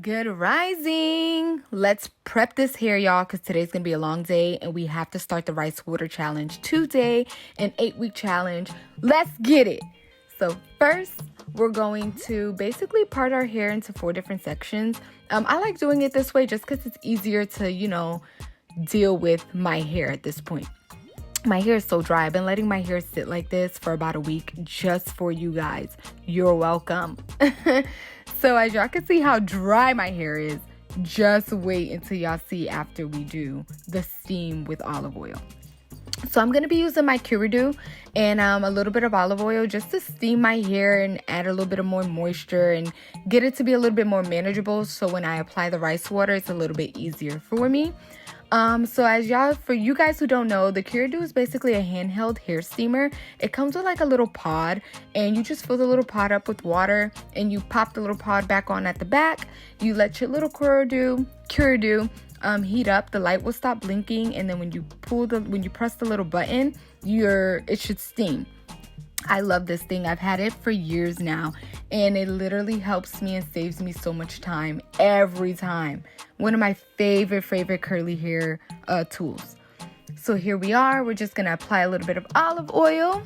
Good rising. Let's prep this hair, y'all, because today's going to be a long day and we have to start the rice water challenge today, an 8-week challenge. Let's get it. So first, we're going to basically part our hair into 4 different sections. I like doing it this way just because it's easier to, deal with my hair at this point. My hair is so dry. I've been letting my hair sit like this for about a week just for you guys. You're welcome. So as y'all can see how dry my hair is, just wait until y'all see after we do the steam with olive oil. So I'm going to be using my Curadew and a little bit of olive oil just to steam my hair and add a little bit of more moisture and get it to be a little bit more manageable. So when I apply the rice water, it's a little bit easier for me. So for you guys who don't know, the Curadew is basically a handheld hair steamer. It comes with like a little pod and you just fill the little pod up with water and you pop the little pod back on at the back. You let your little Curadew heat up. The light will stop blinking, and then when you press the little button, it should steam. I love this thing. I've had it for years now, and it literally helps me and saves me so much time every time. One of my favorite curly hair tools. So here we are. We're just gonna apply a little bit of olive oil.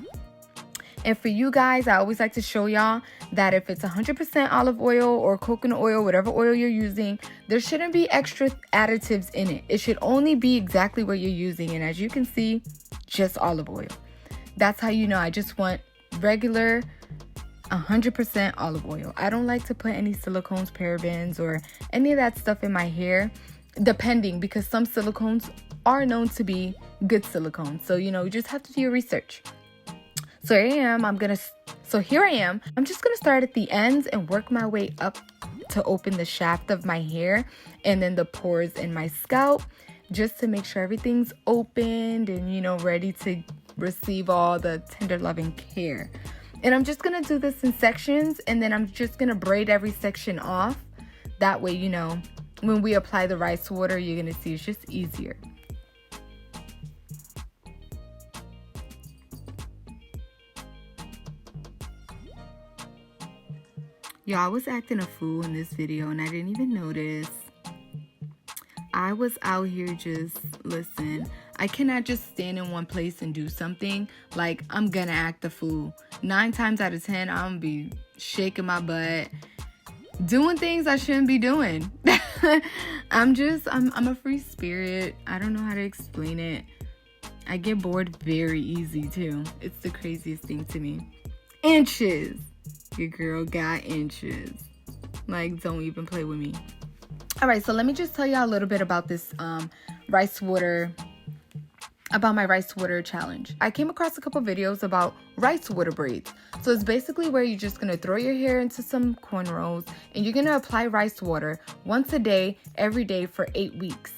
And for you guys, I always like to show y'all that if it's 100% olive oil or coconut oil, whatever oil you're using, there shouldn't be extra additives in it. It should only be exactly what you're using. And as you can see, just olive oil. That's how you know I just want regular 100% olive oil. I don't like to put any silicones, parabens, or any of that stuff in my hair, depending, because some silicones are known to be good silicones. So, you just have to do your research. So here I am. I'm just going to start at the ends and work my way up to open the shaft of my hair and then the pores in my scalp, just to make sure everything's opened and, ready to receive all the tender loving care. And I'm just going to do this in sections, and then I'm just going to braid every section off. That way, when we apply the rice water, you're going to see it's just easier. Y'all, I was acting a fool in this video and I didn't even notice. I was out here listen, I cannot just stand in one place and do something. Like, I'm gonna act a fool. 9 times out of 10, I'm gonna be shaking my butt, doing things I shouldn't be doing. I'm a free spirit. I don't know how to explain it. I get bored very easy too. It's the craziest thing to me. Inches. Your girl got inches. Like, don't even play with me. All right, so let me just tell y'all a little bit about this my rice water challenge. I came across a couple videos about rice water braids. So it's basically where you're just gonna throw your hair into some cornrows and you're gonna apply rice water once a day, every day for 8 weeks.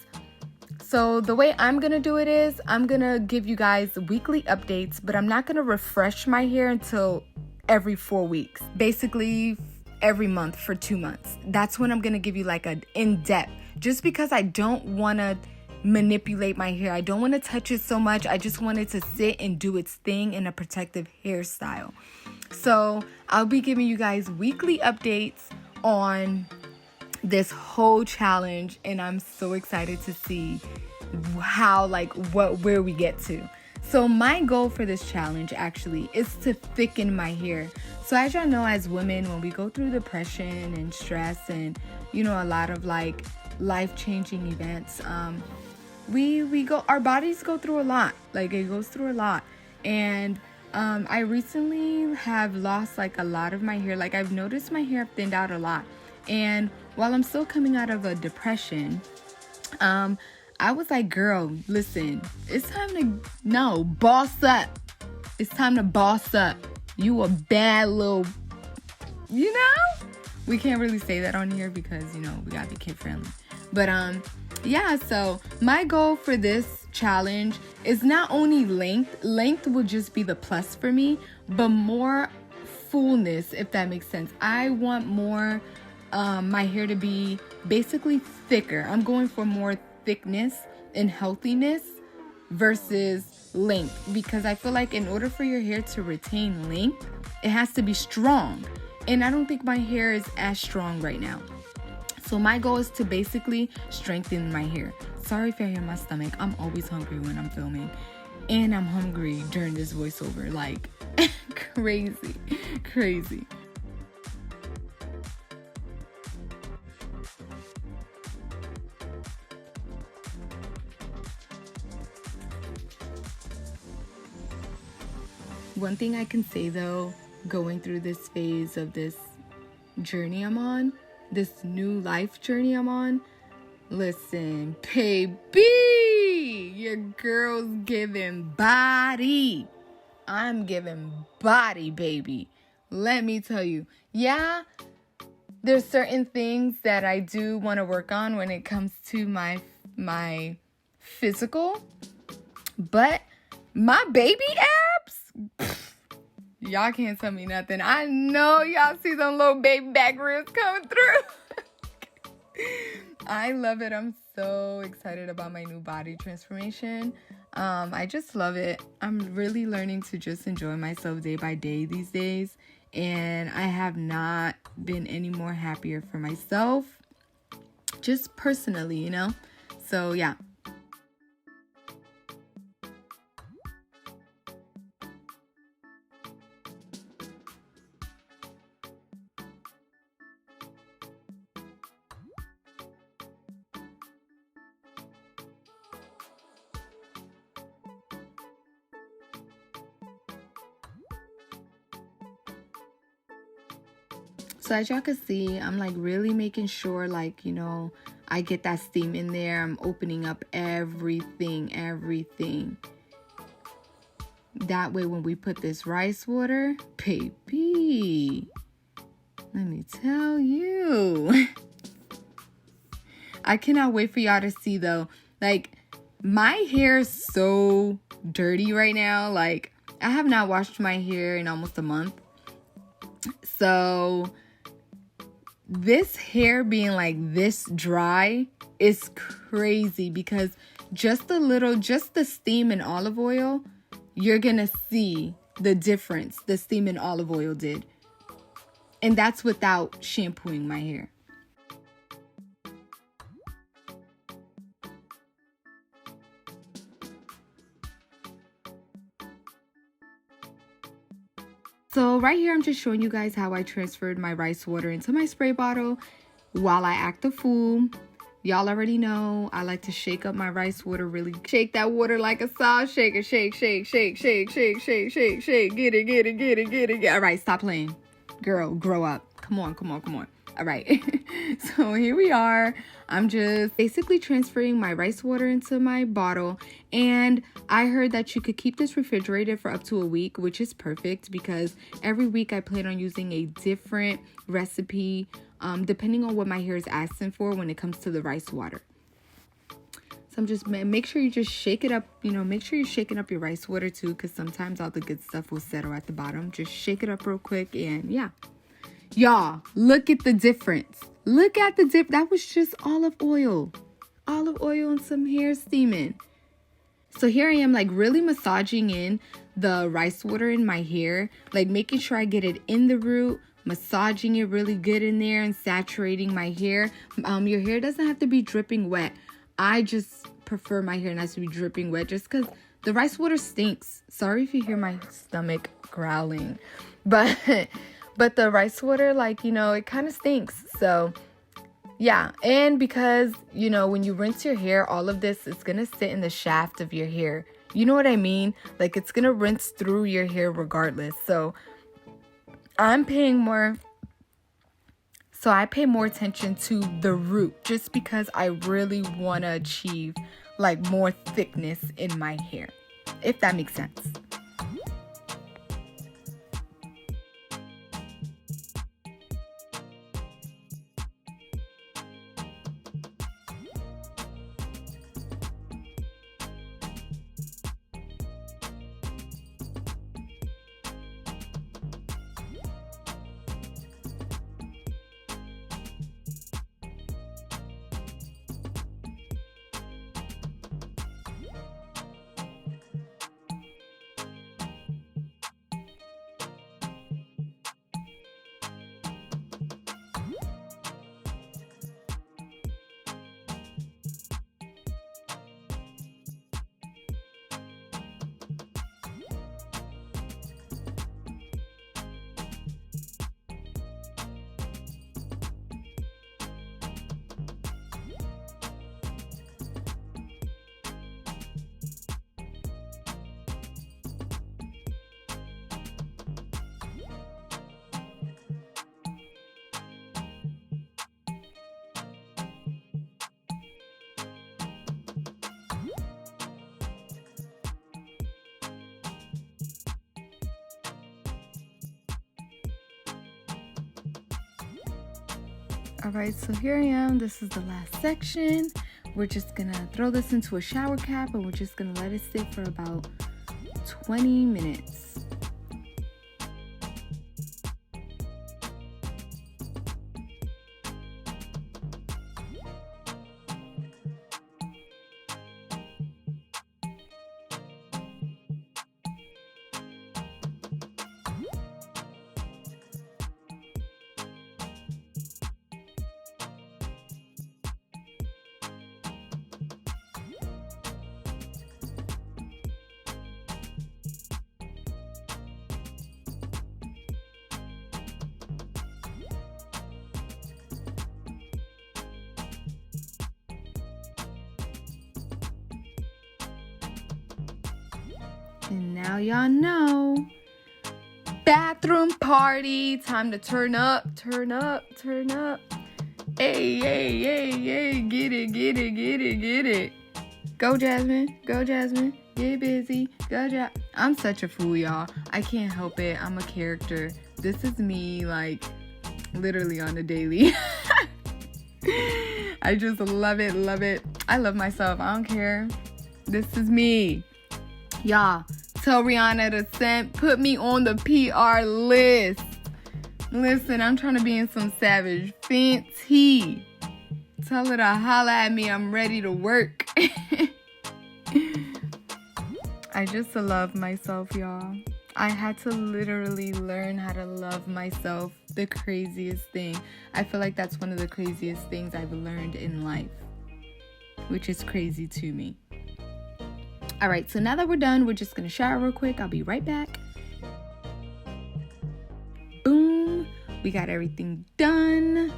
So the way I'm gonna do it is I'm gonna give you guys weekly updates, but I'm not gonna refresh my hair until every 4 weeks. Basically, every month for 2 months. That's when I'm gonna give you like an in-depth, just because I don't wanna manipulate my hair. I don't want to touch it so much. I just want it to sit and do its thing in a protective hairstyle. So I'll be giving you guys weekly updates on this whole challenge, and I'm so excited to see where we get to. So my goal for this challenge actually is to thicken my hair. So as y'all know, as women, when we go through depression and stress and, a lot of life-changing events, our bodies go through a lot. It goes through a lot. And I recently have lost a lot of my hair. I've noticed my hair thinned out a lot. And while I'm still coming out of a depression, I was like, girl, listen, it's time to boss up. It's time to boss up. You a bad little, we can't really say that on here because, we gotta be kid friendly. But so my goal for this challenge is not only length will just be the plus for me, but more fullness, if that makes sense. I want more my hair to be basically thicker. I'm going for more thickness and healthiness versus length, because I feel like in order for your hair to retain length, it has to be strong, and I don't think my hair is as strong right now. So my goal is to basically strengthen my hair. Sorry if I hear my stomach. I'm always hungry when I'm filming. And I'm hungry during this voiceover. Like, crazy, crazy. One thing I can say though, going through this phase of this journey I'm on, this new life journey I'm on, listen, baby, your girl's giving body. I'm giving body, baby. Let me tell you. Yeah, there's certain things that I do want to work on when it comes to my physical, but my baby abs, y'all can't tell me nothing. I know y'all see them little baby back ribs coming through. I love it. I'm so excited about my new body transformation. I just love it. I'm really learning to just enjoy myself day by day these days. And I have not been any more happier for myself, just personally, you know? So yeah. So as y'all can see, I'm like really making sure, like, you know, I get that steam in there. I'm opening up everything. That way when we put this rice water, baby, let me tell you. I cannot wait for y'all to see though. Like, my hair is so dirty right now. Like, I have not washed my hair in almost a month. So this hair being like this dry is crazy, because just the steam and olive oil, you're gonna see the difference the steam and olive oil did. And that's without shampooing my hair. So right here, I'm just showing you guys how I transferred my rice water into my spray bottle while I act a fool. Y'all already know I like to shake up my rice water, really shake that water like a salt shaker. Shake. Get it. All right, stop playing. Girl, grow up. Come on. All right. So here we are. I'm just basically transferring my rice water into my bottle. And I heard that you could keep this refrigerated for up to a week, which is perfect, because every week I plan on using a different recipe, depending on what my hair is asking for when it comes to the rice water. So I'm just, make sure you just shake it up, you know, make sure you're shaking up your rice water too, because sometimes all the good stuff will settle at the bottom. Just shake it up real quick, and yeah. Y'all, look at the difference. Look at the dip. That was just olive oil and some hair steaming. So here I am, like really massaging in the rice water in my hair, like making sure I get it in the root, massaging it really good in there and saturating my hair. Your hair doesn't have to be dripping wet. I just prefer my hair not to be dripping wet, just because the rice water stinks. Sorry if you hear my stomach growling, but the rice water, like, you know, it kind of stinks. So yeah. And because, you know, when you rinse your hair, all of this is going to sit in the shaft of your hair. You know what I mean? Like, it's going to rinse through your hair regardless. So I pay more attention to the root, just because I really want to achieve like more thickness in my hair, if that makes sense. All right, so here I am. This is the last section. We're just gonna throw this into a shower cap and we're just gonna let it sit for about 20 minutes. And now y'all know, bathroom party, time to turn up, turn up, turn up. Hey, hey, hey, hey, get it, get it, get it, get it. Go Jasmine, get busy, go Jasmine. I'm such a fool, y'all. I can't help it. I'm a character. This is me, like, literally on a daily. I just love it, love it. I love myself. I don't care. This is me. Y'all, tell Rihanna to put me on the PR list. Listen, I'm trying to be in some Savage Fenty. Tell her to holla at me. I'm ready to work. I just love myself, y'all. I had to literally learn how to love myself. The craziest thing. I feel like that's one of the craziest things I've learned in life, which is crazy to me. All right, so now that we're done, we're just gonna shower real quick. I'll be right back. Boom, we got everything done.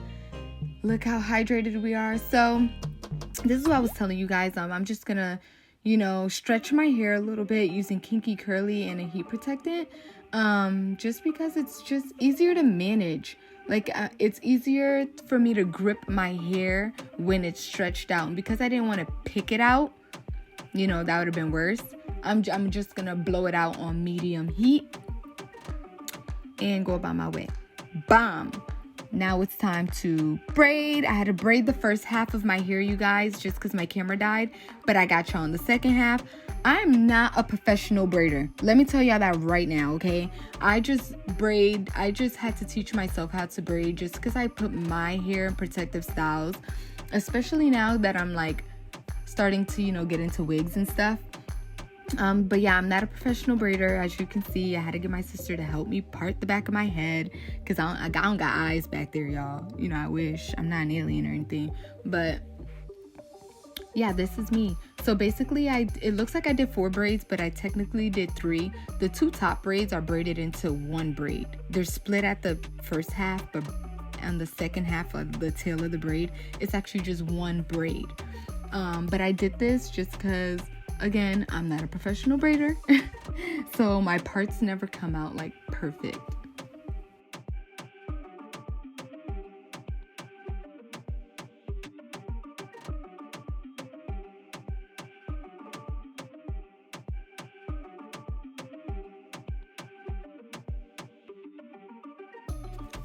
Look how hydrated we are. So this is what I was telling you guys. I'm just gonna, stretch my hair a little bit using Kinky Curly and a heat protectant. Just because it's just easier to manage. Like, it's easier for me to grip my hair when it's stretched out. And because I didn't want to pick it out, that would have been worse. I'm just gonna blow it out on medium heat and go about my way. Bam! Now it's time to braid. I had to braid the first half of my hair, you guys, just because my camera died. But I got y'all on the second half. I'm not a professional braider. Let me tell y'all that right now, okay? I just had to teach myself how to braid just because I put my hair in protective styles. Especially now that I'm like starting to, get into wigs and stuff. But yeah, I'm not a professional braider. As you can see, I had to get my sister to help me part the back of my head because I don't got eyes back there, y'all. I wish. I'm not an alien or anything. But yeah, this is me. So basically, it looks like I did 4 braids, but I technically did 3. The 2 top braids are braided into 1 braid. They're split at the first half, but on the second half of the tail of the braid, it's actually just 1 braid. But I did this just because, again, I'm not a professional braider. So my parts never come out like perfect.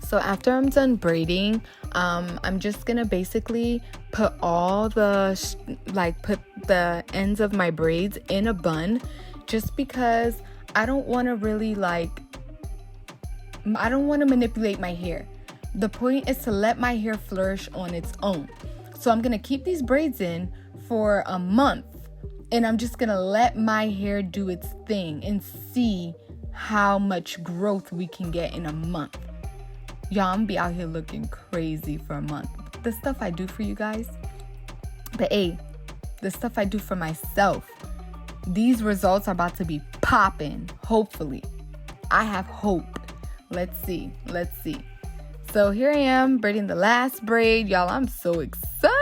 So after I'm done braiding, I'm just gonna basically put all the put the ends of my braids in a bun, just because I don't want to really I don't want to manipulate my hair. The point is to let my hair flourish on its own. So I'm gonna keep these braids in for a month, and I'm just gonna let my hair do its thing and see how much growth we can get in a month. Y'all, I'm be out here looking crazy for a month. The stuff I do for you guys. But hey, the stuff I do for myself. These results are about to be popping, hopefully. I have hope. Let's see. So here I am braiding the last braid. Y'all, I'm so excited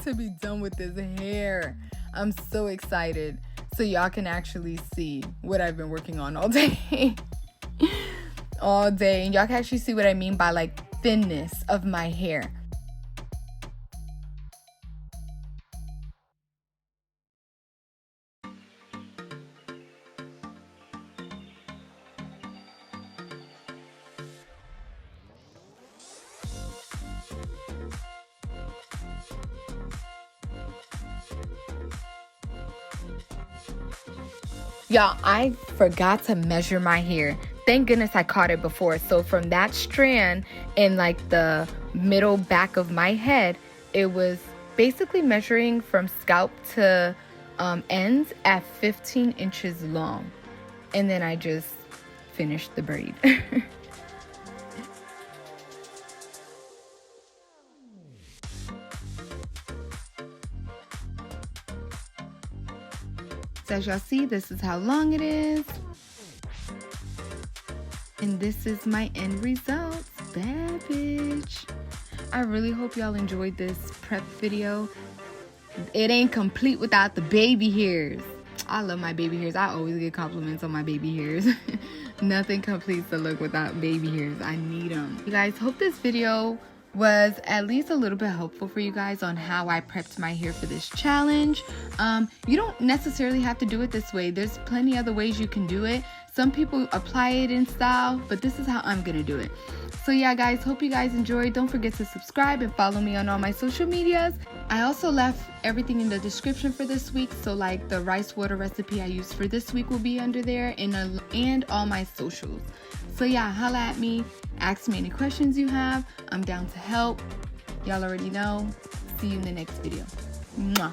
to be done with this hair. I'm so excited. So y'all can actually see what I've been working on all day. All day, and y'all can actually see what I mean by thinness of my hair. Y'all, I forgot to measure my hair. Thank goodness I caught it before. So from that strand in like the middle back of my head, it was basically measuring from scalp to ends at 15 inches long. And then I just finished the braid. So as y'all see, this is how long it is. And this is my end results. Bad bitch. I really hope y'all enjoyed this prep video. It ain't complete without the baby hairs. I love my baby hairs. I always get compliments on my baby hairs. Nothing completes the look without baby hairs. I need them. You guys, hope this video was at least a little bit helpful for you guys on how I prepped my hair for this challenge. You don't necessarily have to do it this way. There's plenty other ways you can do it. Some people apply it in style, but this is how I'm gonna do it. So yeah, guys, hope you guys enjoyed. Don't forget to subscribe and follow me on all my social medias. I also left everything in the description for this week. So like the rice water recipe I used for this week will be under there, and all my socials. So yeah, holla at me. Ask me any questions you have. I'm down to help. Y'all already know. See you in the next video. Mwah.